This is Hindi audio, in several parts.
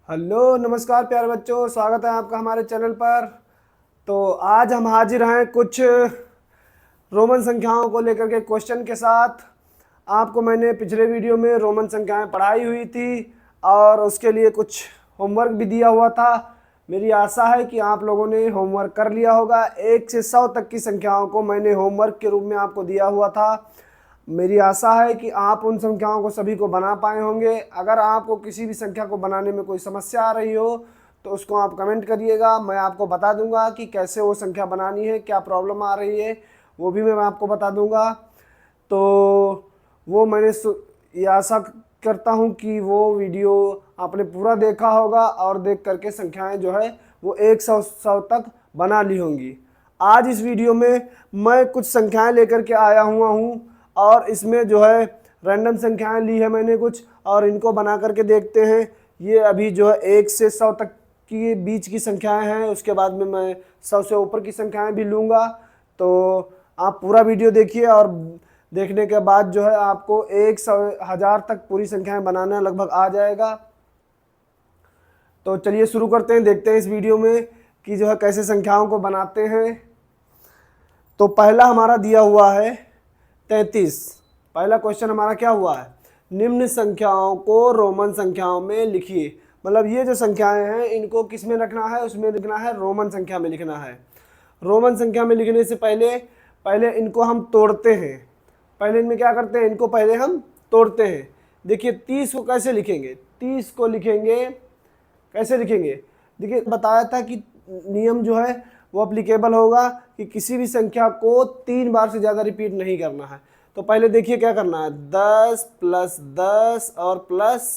हेलो नमस्कार प्यारे बच्चों, स्वागत है आपका हमारे चैनल पर। तो आज हम हाजिर हैं कुछ रोमन संख्याओं को लेकर के क्वेश्चन के साथ। आपको मैंने पिछले वीडियो में रोमन संख्याएं पढ़ाई हुई थी और उसके लिए कुछ होमवर्क भी दिया हुआ था। मेरी आशा है कि आप लोगों ने होमवर्क कर लिया होगा। 1 से 100 तक की संख्याओं को मैंने होमवर्क के रूप में आपको दिया हुआ था। मेरी आशा है कि आप उन संख्याओं को सभी को बना पाए होंगे। अगर आपको किसी भी संख्या को बनाने में कोई समस्या आ रही हो तो उसको आप कमेंट करिएगा, मैं आपको बता दूंगा कि कैसे वो संख्या बनानी है, क्या प्रॉब्लम आ रही है वो भी मैं आपको बता दूंगा। तो वो मैंने ये आशा करता हूँ कि वो वीडियो आपने पूरा देखा होगा और देख करके संख्याएं जो है वो 100 तक बना ली होंगी। आज इस वीडियो में मैं कुछ संख्याएं लेकर के आया हुआ हूँ और इसमें जो है रैंडम संख्याएं ली है मैंने कुछ, और इनको बना करके देखते हैं। ये अभी जो है 1 से 100 तक की बीच की संख्याएं हैं, उसके बाद में मैं 100 से ऊपर की संख्याएं भी लूँगा। तो आप पूरा वीडियो देखिए और देखने के बाद जो है आपको 100,000 तक पूरी संख्याएं बनाना लगभग आ जाएगा। तो चलिए शुरू करते हैं, देखते हैं इस वीडियो में कि जो है कैसे संख्याओं को बनाते हैं। तो पहला हमारा दिया हुआ है 33। पहला क्वेश्चन हमारा क्या हुआ है, निम्न संख्याओं को रोमन संख्याओं में लिखिए। मतलब ये जो संख्याएं हैं इनको किस में रखना है, उसमें लिखना है, रोमन संख्या में लिखना है। रोमन संख्या में लिखने से पहले इनको हम तोड़ते हैं। पहले इनमें क्या करते हैं, इनको पहले हम तोड़ते हैं। देखिए 30 को कैसे लिखेंगे, 30 को लिखेंगे कैसे लिखेंगे। देखिए बताया था कि नियम जो है वो अप्लीकेबल होगा कि किसी भी संख्या को 3 बार से ज़्यादा रिपीट नहीं करना है। तो पहले देखिए क्या करना है, 10 प्लस 10 और प्लस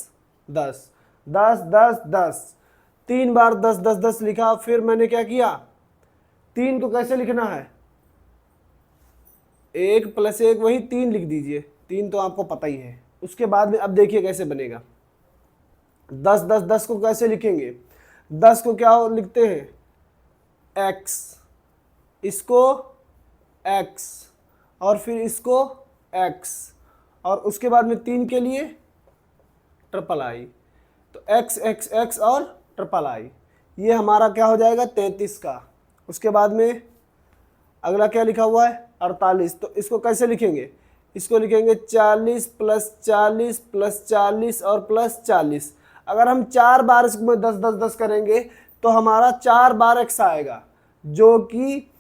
10, 10 10 10, 3 बार 10 10 10 लिखा। फिर मैंने क्या किया, 3 को कैसे लिखना है, 1 प्लस 1 वही 3 लिख दीजिए, 3 तो आपको पता ही है। उसके बाद में अब देखिए कैसे बनेगा, 10 10 10 को कैसे लिखेंगे, 10 को क्या लिखते हैं, x, इसको x और फिर इसको x, और उसके बाद में 3 के लिए ट्रिपल आई। तो x x x और ट्रिपल आई, ये हमारा क्या हो जाएगा 33 का। उसके बाद में अगला क्या लिखा हुआ है 48। तो इसको कैसे लिखेंगे, इसको लिखेंगे 40 प्लस 40 प्लस 40 और प्लस 40। अगर हम 4 बार इसमें 10 10 10 करेंगे तो हमारा 4 बार x आएगा, जो कि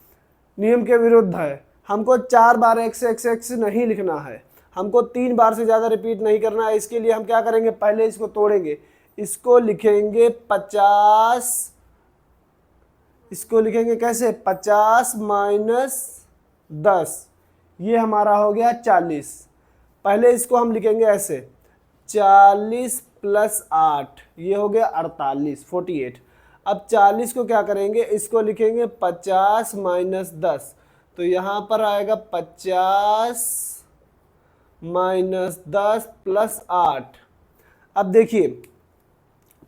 नियम के विरुद्ध है। हमको 4 बार x x x नहीं लिखना है, हमको 3 बार से ज़्यादा रिपीट नहीं करना है। इसके लिए हम क्या करेंगे, पहले इसको तोड़ेंगे। इसको लिखेंगे 50, इसको लिखेंगे कैसे, 50 माइनस 10, ये हमारा हो गया 40। पहले इसको हम लिखेंगे ऐसे, 40 प्लस 8, ये हो गया 48 48। अब 40 को क्या करेंगे, इसको लिखेंगे 50 माइनस 10, तो यहाँ पर आएगा 50 माइनस 10 प्लस 8। अब देखिए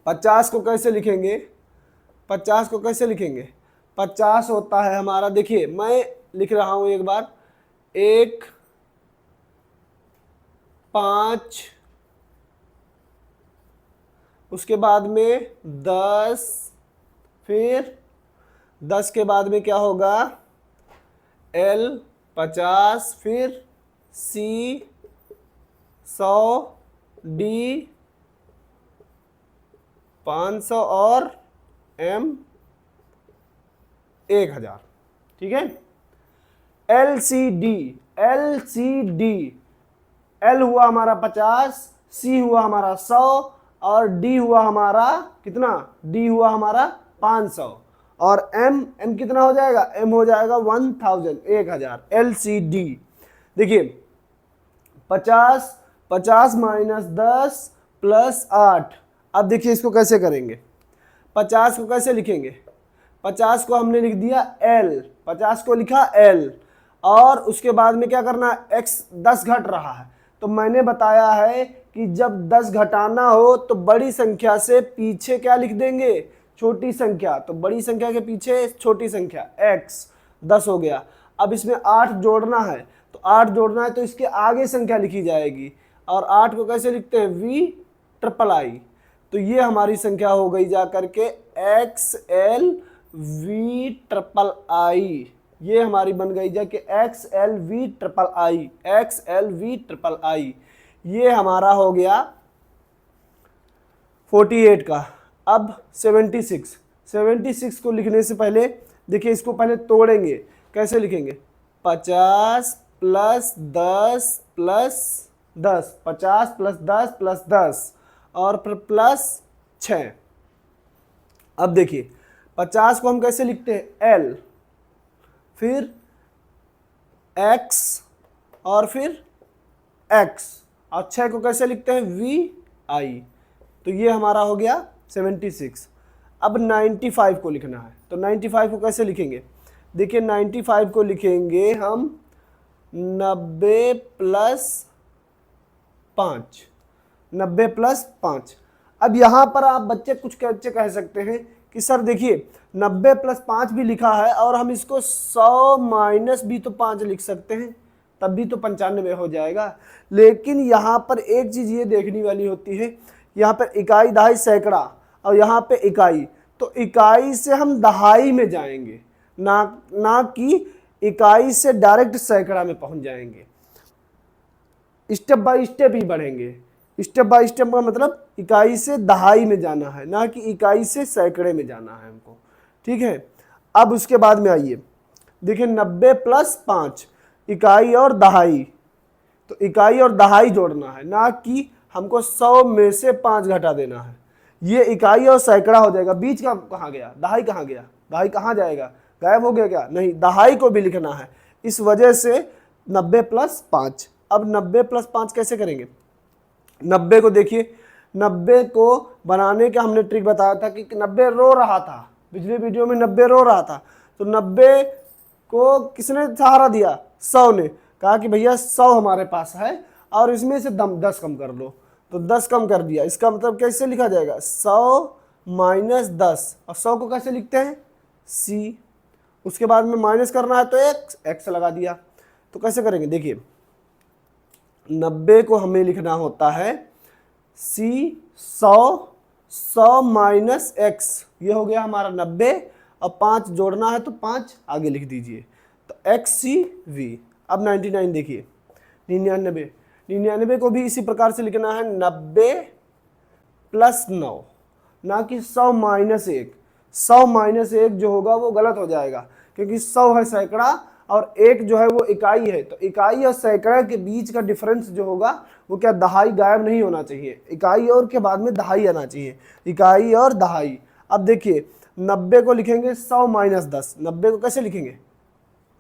50 को कैसे लिखेंगे, 50 को कैसे लिखेंगे, 50 होता है हमारा, देखिए मैं लिख रहा हूँ एक बार, 1 5, उसके बाद में 10, फिर 10 के बाद में क्या होगा, L 50, फिर C 100, D 500 और M 1000। ठीक है, LCD, LCD, L हुआ हमारा 50, C हुआ हमारा 100 और D हुआ हमारा कितना, D हुआ हमारा 500 और M कितना हो जाएगा, M हो जाएगा 1000 1000। LCD देखिए 50 माइनस 10 प्लस 8। अब देखिए इसको कैसे करेंगे, 50 को कैसे लिखेंगे, 50 को हमने लिख दिया L, 50 को लिखा L, और उसके बाद में क्या करना है, x 10 घट रहा है। तो मैंने बताया है कि जब 10 घटाना हो तो बड़ी संख्या से पीछे क्या लिख देंगे, छोटी संख्या। तो बड़ी संख्या के पीछे छोटी संख्या, x 10 हो गया। अब इसमें 8 जोड़ना है, तो 8 जोड़ना है तो इसके आगे संख्या लिखी जाएगी। और 8 को कैसे लिखते हैं, v ट्रिपल आई। तो ये हमारी संख्या हो गई जा करके XLV आई, ये हमारी बन गई जा कि XLV आई, ये हमारा हो गया 48 का। अब 76 को लिखने से पहले देखिए इसको पहले तोड़ेंगे, कैसे लिखेंगे? 50 प्लस 10 प्लस 10, 50 प्लस 10 प्लस 10 और फिर प्लस 6। अब देखिए 50 को हम कैसे लिखते हैं? L, फिर X और फिर X, और 6 को कैसे लिखते हैं? VI। तो ये हमारा हो गया 76। अब 95 को लिखना है, तो 95 को कैसे लिखेंगे? देखिए 95 को लिखेंगे हम 90 प्लस 5, 90 प्लस 5। अब यहाँ पर आप बच्चे कुछ कह सकते हैं कि सर देखिए 90 प्लस 5 भी लिखा है और हम इसको 100 माइनस भी तो 5 लिख सकते हैं, तब भी तो 95 हो जाएगा। लेकिन यहाँ पर एक चीज़ ये देखने वाली होती है, यहाँ पर इकाई, दहाई, सैकड़ा और यहाँ पे इकाई, तो इकाई से हम दहाई में जाएंगे, ना कि इकाई से डायरेक्ट सैकड़ा में पहुँच जाएंगे। स्टेप बाय स्टेप ही बढ़ेंगे। स्टेप बाय स्टेप का मतलब इकाई से दहाई में जाना है, ना कि इकाई से सैकड़े में जाना है हमको, ठीक है। अब उसके बाद में आइए, देखिए 90 प्लस 5, इकाई और दहाई, तो इकाई और दहाई जोड़ना है, ना कि हमको 100 में से 5 घटा देना है। ये इकाई और सैकड़ा हो जाएगा। बीच का कहाँ गया? दहाई कहाँ गया? दहाई कहाँ जाएगा? गायब हो गया क्या? नहीं, दहाई को भी लिखना है, इस वजह से 90 प्लस 5। अब 90 प्लस 5 कैसे करेंगे? 90 को देखिए, 90 को बनाने का हमने ट्रिक बताया था कि 90 रो रहा था, पिछले वीडियो में 90 रो रहा था, तो 90 को किसने सहारा दिया? 100 ने। कहा कि भैया 100 हमारे पास है और इसमें से 10 कम कर लो, तो 10 कम कर दिया। इसका मतलब कैसे लिखा जाएगा? 100 माइनस 10, और 100 को कैसे लिखते हैं? C। उसके बाद में माइनस करना है तो x लगा दिया। तो कैसे करेंगे? देखिए 90 को हमें लिखना होता है C 100 माइनस x, ये हो गया हमारा 90, और 5 जोड़ना है तो 5 आगे लिख दीजिए, तो XCV। अब 99 देखिए, 99 को भी इसी प्रकार से लिखना है, 90 प्लस 9, ना कि 100 माइनस 1। 100 माइनस 1 जो होगा वो गलत हो जाएगा, क्योंकि 100 है सैकड़ा और 1 जो है वो इकाई है, तो इकाई और सैकड़ा के बीच का डिफरेंस जो होगा वो क्या? दहाई गायब नहीं होना चाहिए, इकाई और के बाद में दहाई आना चाहिए, इकाई और दहाई। अब देखिए 90 को लिखेंगे 100 माइनस 10, 90 को कैसे लिखेंगे?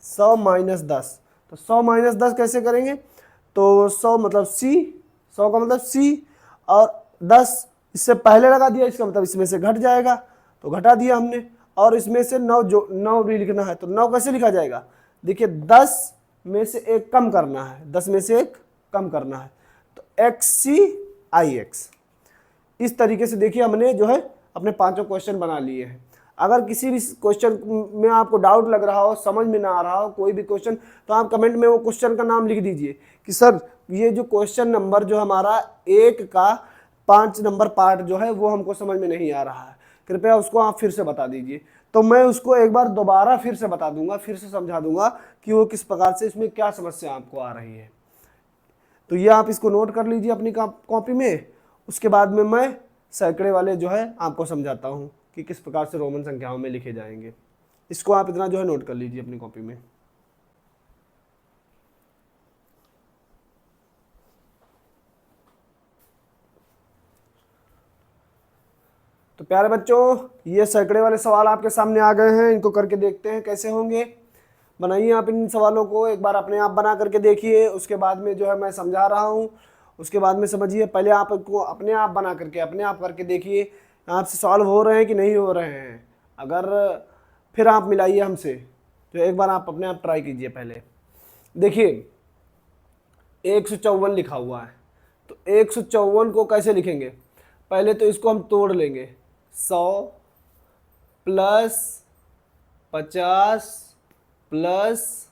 100 माइनस 10, तो 100 माइनस 10 कैसे करेंगे? तो 100 मतलब C, 100 का मतलब C, और 10 इससे पहले लगा दिया, इसका मतलब इसमें से घट जाएगा, तो घटा दिया हमने, और इसमें से 9 भी लिखना है, तो 9 कैसे लिखा जाएगा? देखिए 10 में से 1 कम करना है, 10 में से 1 कम करना है, तो XCIX। इस तरीके से देखिए हमने जो है अपने 5 क्वेश्चन बना लिए हैं। अगर किसी भी क्वेश्चन में आपको डाउट लग रहा हो, समझ में ना आ रहा हो कोई भी क्वेश्चन, तो आप कमेंट में वो क्वेश्चन का नाम लिख दीजिए कि सर ये जो क्वेश्चन नंबर जो हमारा 1 का 5 नंबर पार्ट जो है वो हमको समझ में नहीं आ रहा है, कृपया उसको आप फिर से बता दीजिए। तो मैं उसको एक बार दोबारा फिर से बता दूंगा, फिर से समझा दूंगा कि वो किस प्रकार से, इसमें क्या समस्या आपको आ रही है। तो ये आप इसको नोट कर लीजिए अपनी कॉपी में। उसके बाद में मैं सैकड़े वाले जो है आपको समझाता हूँ कि किस प्रकार से रोमन संख्याओं में लिखे जाएंगे। इसको आप इतना जो है नोट कर लीजिए अपनी कॉपी में। तो प्यारे बच्चों, ये सैकड़े वाले सवाल आपके सामने आ गए हैं, इनको करके देखते हैं कैसे होंगे। बनाइए आप इन सवालों को, एक बार अपने आप बना करके देखिए, उसके बाद में जो है मैं समझा रहा हूँ, उसके बाद में समझिए। पहले आपको अपने आप बना करके, अपने आप करके देखिए आपसे सॉल्व हो रहे हैं कि नहीं हो रहे हैं। अगर फिर आप मिलाइए हमसे, तो एक बार आप अपने आप ट्राई कीजिए। पहले देखिए 154 लिखा हुआ है, तो 154 को कैसे लिखेंगे? पहले तो इसको हम तोड़ लेंगे, 100 plus 50 plus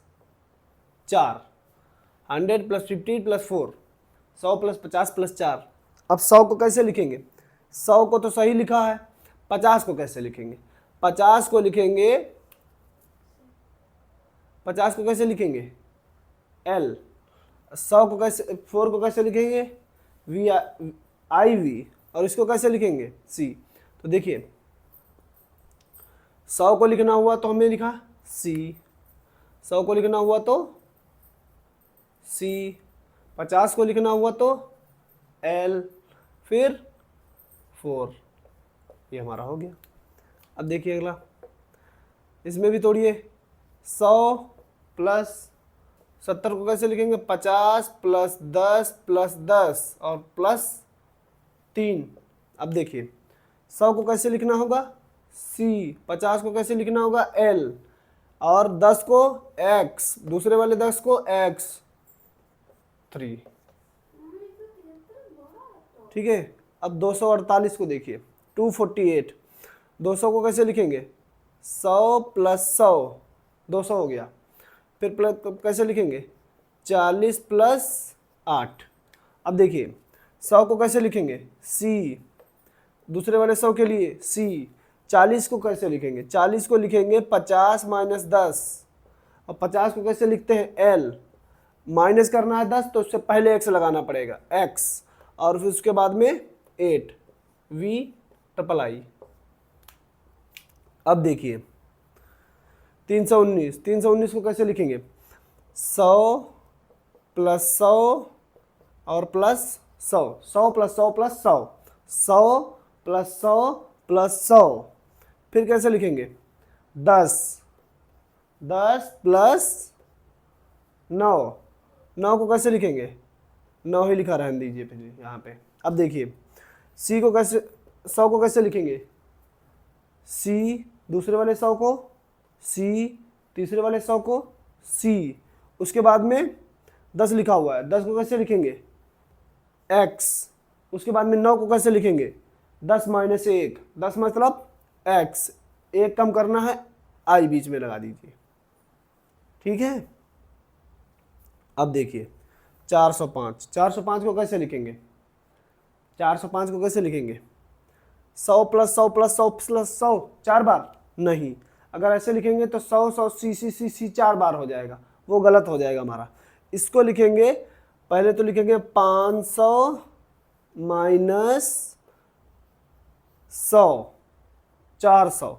4, 100 plus 50 plus 4, 100 plus 50 plus 4। अब 100 को कैसे लिखेंगे? 100 को तो सही लिखा है, 50 को कैसे लिखेंगे? 50 को लिखेंगे, 50 को कैसे लिखेंगे? L। 100 को कैसे, 4 को कैसे लिखेंगे? IV। और इसको कैसे लिखेंगे? C। तो देखिए 100 को लिखना हुआ तो हमने लिखा C, 100 को लिखना हुआ तो C, 50 को लिखना हुआ तो L, फिर 4। ये हमारा हो गया। अब देखिए अगला, इसमें भी तोड़िए। 100 प्लस 70 को कैसे लिखेंगे? 50 प्लस 10 प्लस 10 और प्लस 3। अब देखिए 100 को कैसे लिखना होगा? C, 50 को कैसे लिखना होगा? L, और 10 को X, दूसरे वाले 10 को X 3। ठीक है। अब 248 को देखिए, 248। 200 को कैसे लिखेंगे? 100 प्लस 100, 200 हो गया। फिर प्लस कैसे लिखेंगे? 40 प्लस 8। अब देखिए 100 को कैसे लिखेंगे? C, दूसरे वाले 100 के लिए C। 40 को कैसे लिखेंगे? 40 को लिखेंगे 50 माइनस 10, और 50 को कैसे लिखते हैं? L। माइनस करना है 10 तो उससे पहले x लगाना पड़ेगा, x, और फिर उसके बाद में 8, V I। अब देखिए 319, 319 को कैसे लिखेंगे? 100 प्लस 100 और plus 100, 100 plus 100 plus 100, 100 plus 100 plus 100। फिर कैसे लिखेंगे? 10, 10 प्लस 9, 9 को कैसे लिखेंगे? 9 ही लिखा रहने दीजिए फिर यहाँ पे। अब देखिए C को कैसे, 100 को कैसे लिखेंगे? C, दूसरे वाले 100 को C, तीसरे वाले 100 को C, उसके बाद में 10 लिखा हुआ है, 10 को कैसे लिखेंगे? X, उसके बाद में 9 को कैसे लिखेंगे? 10 माइनस 1, 10 मतलब X, 1 कम करना है, I बीच में लगा दीजिए। ठीक है। अब देखिए 405, 405 को कैसे लिखेंगे? 405 को कैसे लिखेंगे? 100 प्लस 100 प्लस 100 प्लस 100 4 बार? नहीं, अगर ऐसे लिखेंगे तो 100 100 C 4 बार हो जाएगा, वो गलत हो जाएगा हमारा। इसको लिखेंगे, पहले तो लिखेंगे 500 माइनस 100, 400,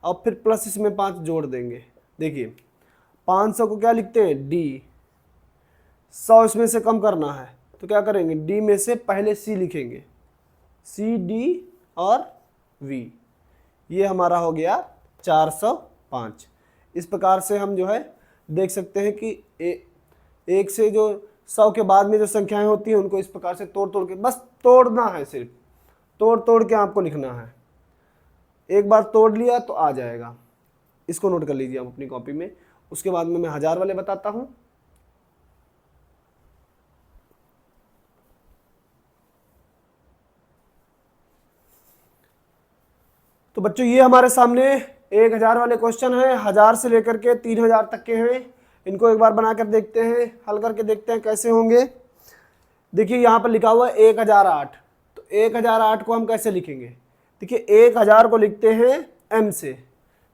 और फिर प्लस इसमें 5 जोड़ देंगे। देखिए 500 को क्या लिखते हैं? D। 100 इसमें से कम करना है तो क्या करेंगे? D में से पहले C लिखेंगे, C D और V। ये हमारा हो गया 405। इस प्रकार से हम जो है देख सकते हैं कि एक से जो 100 के बाद में जो संख्याएं होती हैं उनको इस प्रकार से तोड़ तोड़ के, बस तोड़ना है, सिर्फ तोड़ तोड़ के आपको लिखना है। एक बार तोड़ लिया तो आ जाएगा। इसको नोट कर लीजिए आप अपनी कॉपी में। उसके बाद में मैं 1000 वाले बताता हूं। तो बच्चों ये हमारे सामने 1000 वाले क्वेश्चन हैं, 1000 से लेकर के 3000 तक के हैं। इनको एक बार बनाकर देखते हैं, हल करके देखते हैं कैसे होंगे। देखिए यहाँ पर लिखा हुआ है 1008, तो 1008 को हम कैसे लिखेंगे? देखिए 1000 को लिखते हैं M से,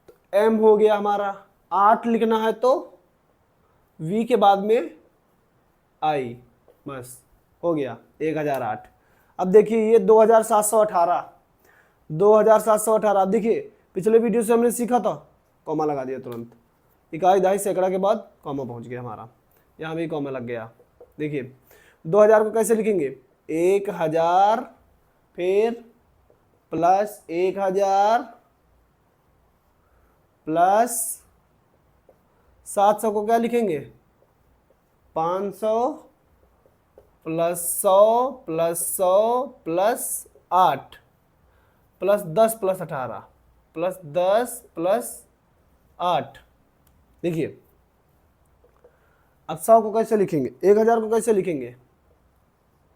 तो M हो गया हमारा, 8 लिखना है तो V के बाद में I, बस हो गया 1008। अब देखिए ये 2718, 2718। अब देखिए पिछले वीडियो से हमने सीखा था, कॉमा लगा दिया तुरंत, इकाई दहाई सैकड़ा के बाद कॉमा पहुंच गया हमारा, यहाँ भी कॉमा लग गया। देखिए 2000 को कैसे लिखेंगे? 1000 फिर प्लस 1000 प्लस 700 को क्या लिखेंगे? 500 plus 100 plus 100 plus 8 plus 10 plus 18 plus 10 plus 8। देखिए अब 100 को कैसे लिखेंगे? 1000 को कैसे लिखेंगे?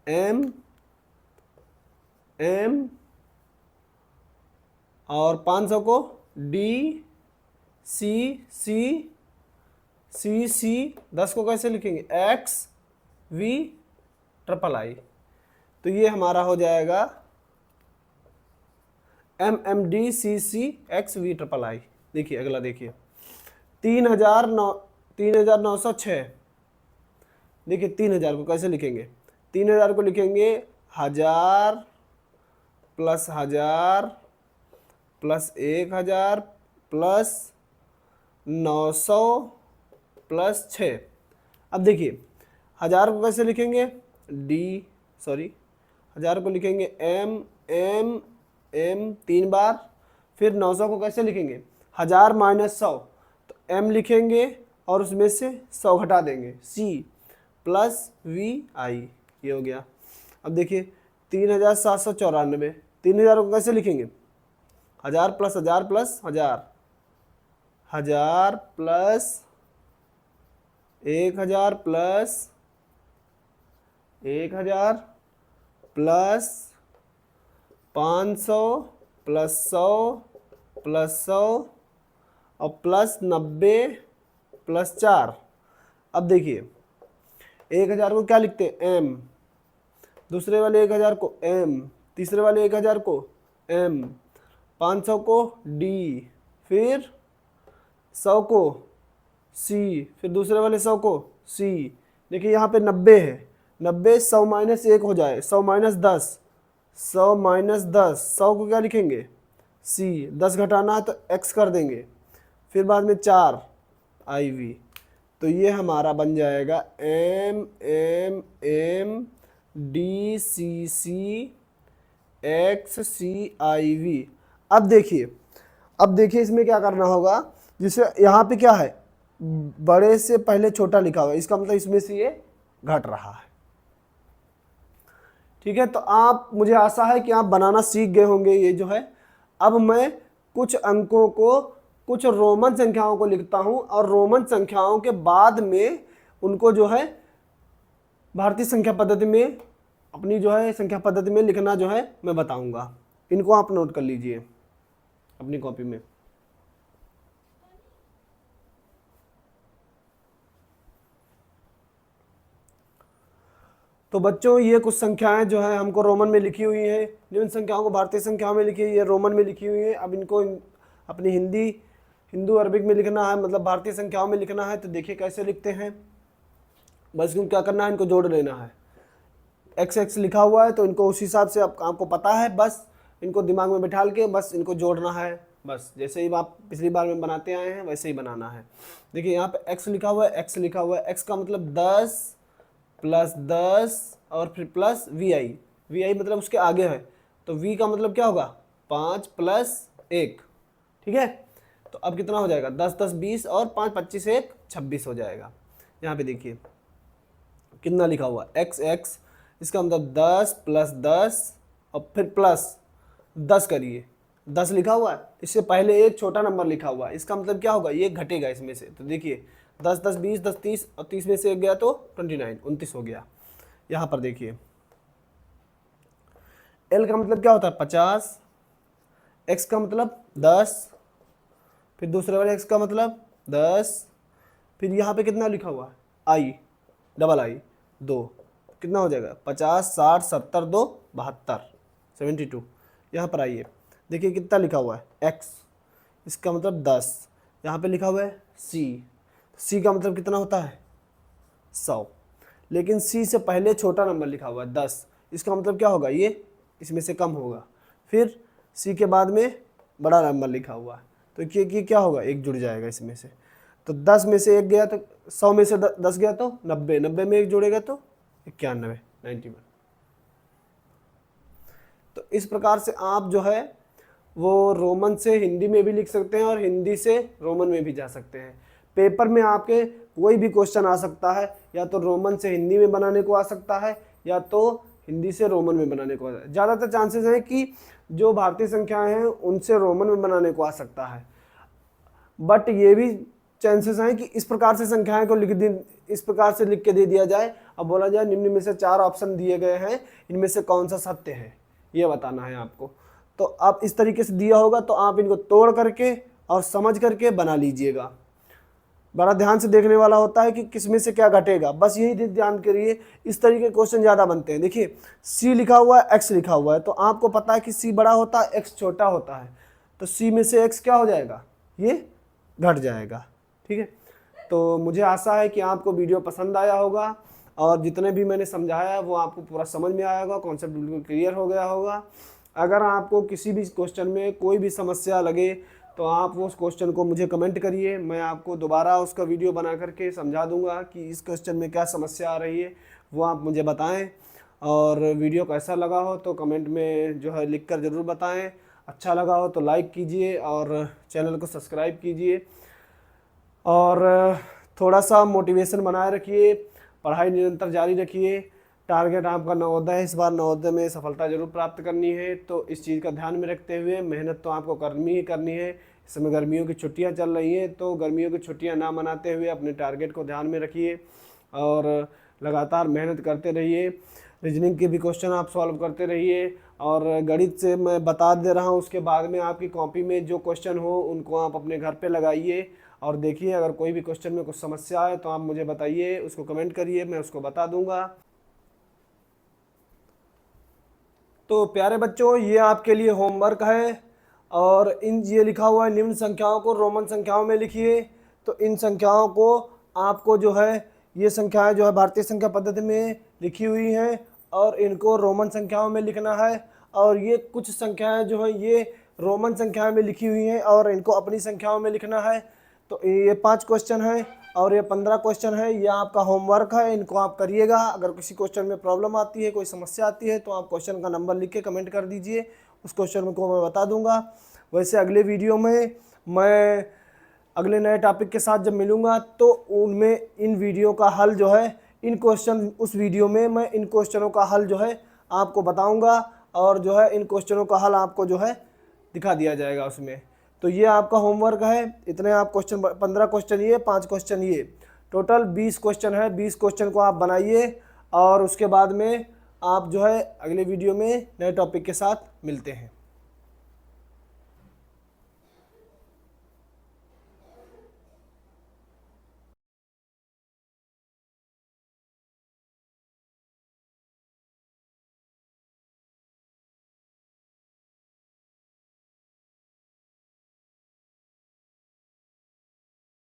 M M और 500 को D C C C C। 10 को कैसे लिखेंगे? X V I। तो ये हमारा हो जाएगा MMDCCXV देखिए अगला देखिए 3906। देखिए 3000 को कैसे लिखेंगे, 3000 को लिखेंगे 1000 प्लस 1000 प्लस 1000 प्लस 900 प्लस 6। अब देखिए 1000 को कैसे लिखेंगे, 1000 को लिखेंगे M 3 बार। फिर 900 को कैसे लिखेंगे, 1000 माइनस 100, तो M लिखेंगे और उसमें से 100 घटा देंगे, C प्लस VI, ये हो गया। अब देखिए 3794, 3000 को कैसे लिखेंगे, 1000 plus 1000 plus 1000, 1000 plus 1000 plus 1000 plus 500 plus 100 plus 100 और प्लस 90 प्लस 4। अब देखिए 1000 को क्या लिखते हैं, M, दूसरे वाले 1000 को M, तीसरे वाले 1000 को M, 500 को D, फिर 100 को C, फिर दूसरे वाले 100 को C। देखिए यहाँ पे 90 है, 90 100 माइनस 1 हो जाए, 100 माइनस 10, 100 माइनस 10, 100 को क्या लिखेंगे C, 10 घटाना है तो X कर देंगे, फिर बाद में 4 IV। तो ये हमारा बन जाएगा MMDCCXCIV। अब देखिए इसमें क्या करना होगा, जिसे यहाँ पे क्या है, बड़े से पहले छोटा लिखा हुआ है, इसका मतलब इसमें से ये घट रहा है। ठीक है, तो आप, मुझे आशा है कि आप बनाना सीख गए होंगे ये जो है। अब मैं कुछ अंकों को, कुछ रोमन संख्याओं को लिखता हूं और रोमन संख्याओं के बाद में उनको जो है भारतीय संख्या पद्धति में, अपनी जो है संख्या पद्धति में लिखना जो है मैं बताऊंगा। इनको आप नोट कर लीजिए अपनी कॉपी में। तो बच्चों ये कुछ संख्याएं जो है हमको रोमन में लिखी हुई है, जिन संख्याओं को भारतीय संख्याओं में लिखी है ये रोमन में लिखी हुई है। अब इनको अपनी हिंदू अरबिक में लिखना है, मतलब भारतीय संख्याओं में लिखना है। तो देखिए कैसे लिखते हैं, बस इनको क्या करना है, इनको जोड़ लेना है। XX लिखा हुआ है तो इनको उस हिसाब से आपको पता है, बस इनको दिमाग में बिठाल के बस इनको जोड़ना है। बस जैसे ही आप पिछली बार में बनाते आए हैं वैसे ही बनाना है। देखिए यहाँ पे X लिखा हुआ है, X लिखा हुआ है, X का मतलब 10 प्लस 10 और फिर प्लस VI मतलब उसके आगे है, तो V का मतलब क्या होगा, 5 प्लस 1। ठीक है, तो अब कितना हो जाएगा, 10 10 20 और 5 25 1 26 हो जाएगा। यहाँ पे देखिए कितना लिखा हुआ XX, इसका मतलब 10 प्लस 10 और फिर प्लस 10 करिए, 10 लिखा हुआ है, इससे पहले एक छोटा नंबर लिखा हुआ है, इसका मतलब क्या होगा, ये घटेगा इसमें से। तो देखिए 10 10 20 10 30 और 30 में से एक गया तो 29 हो गया। यहाँ पर देखिए L का मतलब क्या होता है 50, X का मतलब 10, फिर दूसरे वाले X का मतलब 10, फिर यहाँ पे कितना लिखा हुआ है I, डबल I 2, कितना हो जाएगा 50 60 70 2 72 72। यहाँ पर आइए देखिए कितना लिखा हुआ है X, इसका मतलब 10, यहाँ पे लिखा हुआ है C का मतलब कितना होता है 100, लेकिन C से पहले छोटा नंबर लिखा हुआ है 10, इसका मतलब क्या होगा, ये इसमें से कम होगा। फिर C के बाद में बड़ा नंबर लिखा हुआ है, तो ये क्या होगा, एक जुड़ जाएगा इसमें से। तो 10 में से एक गया तो 100 में से 10 गया तो 90, 90 में एक जुड़ेगा तो 91 91। तो इस प्रकार से आप जो है वो रोमन से हिंदी में भी लिख सकते हैं और हिंदी से रोमन में भी जा सकते हैं। पेपर में आपके कोई भी क्वेश्चन आ सकता है, या तो रोमन से हिंदी में बनाने को आ सकता है या तो हिंदी से रोमन में बनाने को आ सकता है। ज़्यादातर चांसेस हैं कि जो भारतीय संख्याएं हैं उनसे रोमन में बनाने को आ सकता है, बट ये भी चांसेस हैं कि इस प्रकार से संख्याएं को इस प्रकार से लिख के दे दिया जाए, अब बोला जाए निम्न में से 4 ऑप्शन दिए गए हैं, इनमें से कौन सा सत्य है ये बताना है आपको। तो आप इस तरीके से दिया होगा तो आप इनको तोड़ करके और समझ करके बना लीजिएगा। बड़ा ध्यान से देखने वाला होता है कि किस में से क्या घटेगा, बस यही ध्यान करिए। इस तरीके के क्वेश्चन ज़्यादा बनते हैं। देखिए सी लिखा हुआ है, एक्स लिखा हुआ है, तो आपको पता है कि सी बड़ा होता है, एक्स छोटा होता है, तो सी में से एक्स क्या हो जाएगा, ये घट जाएगा। ठीक है, तो मुझे आशा है कि आपको वीडियो पसंद आया होगा और जितने भी मैंने समझाया वो आपको पूरा समझ में आया होगा, कॉन्सेप्ट बिल्कुल क्लियर हो गया होगा। अगर आपको किसी भी क्वेश्चन में कोई भी समस्या लगे तो आप उस क्वेश्चन को मुझे कमेंट करिए, मैं आपको दोबारा उसका वीडियो बना करके समझा दूंगा कि इस क्वेश्चन में क्या समस्या आ रही है, वो आप मुझे बताएं। और वीडियो कैसा लगा हो तो कमेंट में जो है लिख कर ज़रूर बताएं। अच्छा लगा हो तो लाइक कीजिए और चैनल को सब्सक्राइब कीजिए और थोड़ा सा मोटिवेशन बनाए रखिए, पढ़ाई निरंतर जारी रखिए। टारगेट आपका नवोदय है, इस बार नवोदय में सफलता जरूर प्राप्त करनी है, तो इस चीज़ का ध्यान में रखते हुए मेहनत तो आपको करनी ही करनी है। इस समय गर्मियों की छुट्टियां चल रही हैं, तो गर्मियों की छुट्टियां ना मनाते हुए अपने टारगेट को ध्यान में रखिए और लगातार मेहनत करते रहिए। रीजनिंग के भी क्वेश्चन आप सॉल्व करते रहिए और गणित से मैं बता दे रहा हूँ, उसके बाद में आपकी कॉपी में जो क्वेश्चन हो उनको आप अपने घर पे लगाइए और देखिए। अगर कोई भी क्वेश्चन में कुछ समस्या है तो आप मुझे बताइए, उसको कमेंट करिए, मैं उसको बता दूंगा। तो प्यारे बच्चों, ये आपके लिए होमवर्क है और इन ये लिखा हुआ है निम्न संख्याओं को रोमन संख्याओं में लिखिए। तो इन संख्याओं को आपको जो है, ये संख्याएं जो है भारतीय संख्या पद्धति में लिखी हुई हैं और इनको रोमन संख्याओं में लिखना है। और ये कुछ संख्याएं जो है ये रोमन संख्याओं में लिखी हुई हैं और इनको अपनी संख्याओं में लिखना है। तो ये 5 क्वेश्चन हैं और ये 15 क्वेश्चन है, ये आपका होमवर्क है, इनको आप करिएगा। अगर किसी क्वेश्चन में प्रॉब्लम आती है, कोई समस्या आती है, तो आप क्वेश्चन का नंबर लिख के कमेंट कर दीजिए, उस क्वेश्चन को मैं बता दूंगा। वैसे अगले वीडियो में मैं अगले नए टॉपिक के साथ जब मिलूंगा तो उनमें इन वीडियो का हल जो है, इन क्वेश्चन उस वीडियो में मैं इन क्वेश्चनों का हल जो है आपको बताऊँगा और जो है इन क्वेश्चनों का हल आपको जो है दिखा दिया जाएगा उसमें। तो ये आपका होमवर्क है, इतने आप क्वेश्चन 15 क्वेश्चन ये, 5 क्वेश्चन ये, टोटल 20 क्वेश्चन है। 20 क्वेश्चन को आप बनाइए और उसके बाद में आप जो है अगले वीडियो में नए टॉपिक के साथ मिलते हैं।